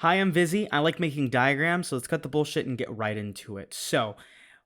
Hi, I'm Vizzy. I like making diagrams, so let's cut the bullshit and get right into it. So,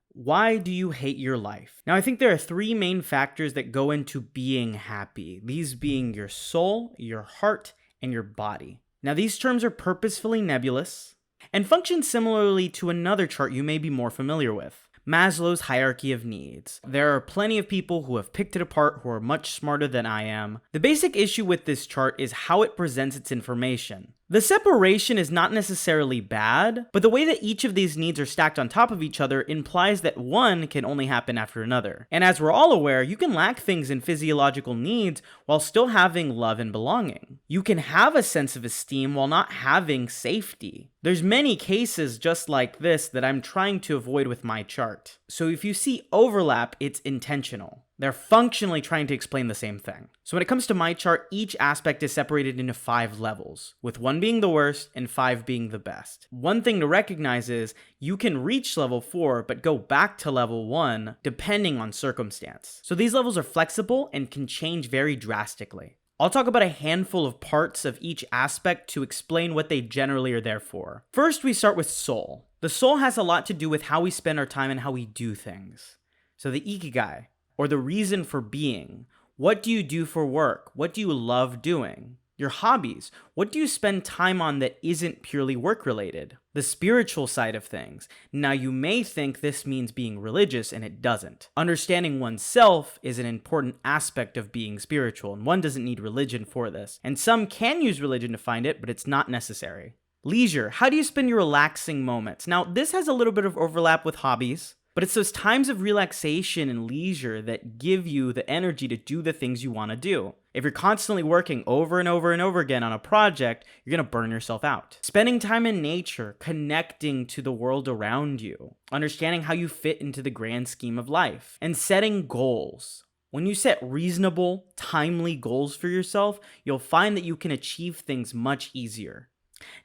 why do you hate your life? Now, I think there are three main factors that go into being happy, these being your soul, your heart, and your body. Now, these terms are purposefully nebulous and function similarly to another chart you may be more familiar with. Maslow's hierarchy of needs. There are plenty of people who have picked it apart who are much smarter than I am. The basic issue with this chart is how it presents its information. The separation is not necessarily bad, but the way that each of these needs are stacked on top of each other implies that one can only happen after another. And as we're all aware, you can lack things in physiological needs while still having love and belonging. You can have a sense of esteem while not having safety. There's many cases just like this that I'm trying to avoid with my chart. So if you see overlap, it's intentional. They're functionally trying to explain the same thing. So when it comes to my chart, each aspect is separated into 5 levels, with 1 being the worst and 5 being the best. One thing to recognize is you can reach level 4, but go back to level 1 depending on circumstance. So these levels are flexible and can change very drastically. I'll talk about a handful of parts of each aspect to explain what they generally are there for. First, we start with soul. The soul has a lot to do with how we spend our time and how we do things. So the ikigai, or the reason for being. What do you do for work? What do you love doing? Your hobbies. What do you spend time on that isn't purely work related? The spiritual side of things. Now you may think this means being religious, and it doesn't. Understanding oneself is an important aspect of being spiritual, and one doesn't need religion for this. And some can use religion to find it, but it's not necessary. Leisure. How do you spend your relaxing moments? Now this has a little bit of overlap with hobbies, but it's those times of relaxation and leisure that give you the energy to do the things you want to do. If you're constantly working over and over and over again on a project, you're going to burn yourself out. Spending time in nature, connecting to the world around you, understanding how you fit into the grand scheme of life, and setting goals. When you set reasonable, timely goals for yourself, you'll find that you can achieve things much easier.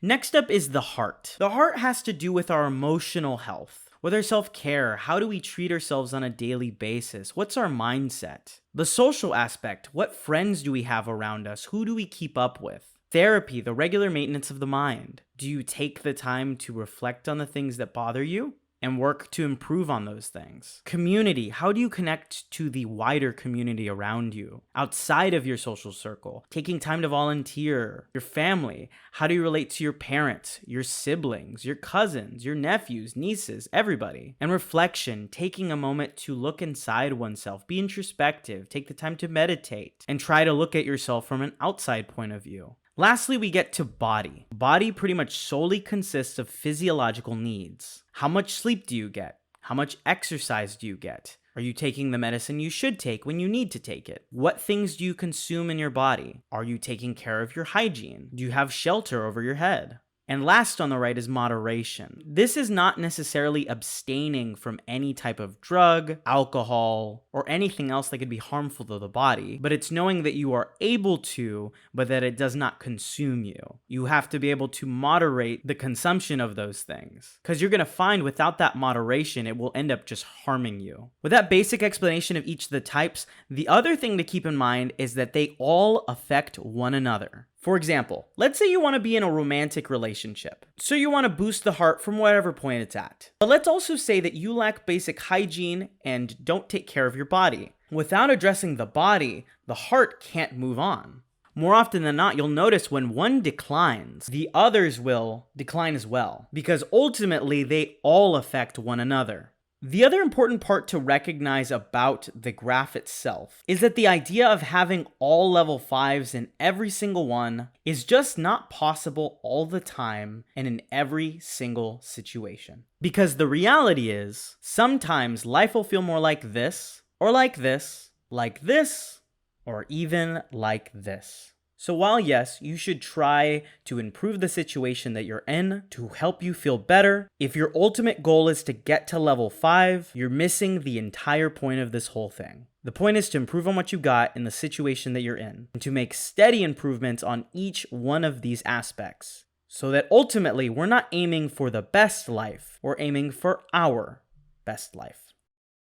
Next up is the heart. The heart has to do with our emotional health. With our self-care, how do we treat ourselves on a daily basis? What's our mindset? The social aspect, what friends do we have around us? Who do we keep up with? Therapy, the regular maintenance of the mind. Do you take the time to reflect on the things that bother you and work to improve on those things? Community, how do you connect to the wider community around you, outside of your social circle? Taking time to volunteer. Your family, how do you relate to your parents, your siblings, your cousins, your nephews, nieces, everybody? And reflection, taking a moment to look inside oneself, be introspective, take the time to meditate, and try to look at yourself from an outside point of view. Lastly, we get to body. Body pretty much solely consists of physiological needs. How much sleep do you get? How much exercise do you get? Are you taking the medicine you should take when you need to take it? What things do you consume in your body? Are you taking care of your hygiene? Do you have shelter over your head? And last on the right is moderation. This is not necessarily abstaining from any type of drug, alcohol, or anything else that could be harmful to the body, but it's knowing that you are able to, but that it does not consume you. You have to be able to moderate the consumption of those things, because you're going to find without that moderation, it will end up just harming you. With that basic explanation of each of the types, the other thing to keep in mind is that they all affect one another. For example, let's say you want to be in a romantic relationship. So you want to boost the heart from whatever point it's at. But let's also say that you lack basic hygiene and don't take care of your body. Without addressing the body, the heart can't move on. More often than not, you'll notice when one declines, the others will decline as well, because ultimately they all affect one another. The other important part to recognize about the graph itself is that the idea of having all level 5s in every single one is just not possible all the time and in every single situation. Because the reality is, sometimes life will feel more like this, or like this, or even like this. So while yes, you should try to improve the situation that you're in to help you feel better, if your ultimate goal is to get to level 5, you're missing the entire point of this whole thing. The point is to improve on what you got in the situation that you're in, and to make steady improvements on each one of these aspects, so that ultimately we're not aiming for the best life, we're aiming for our best life.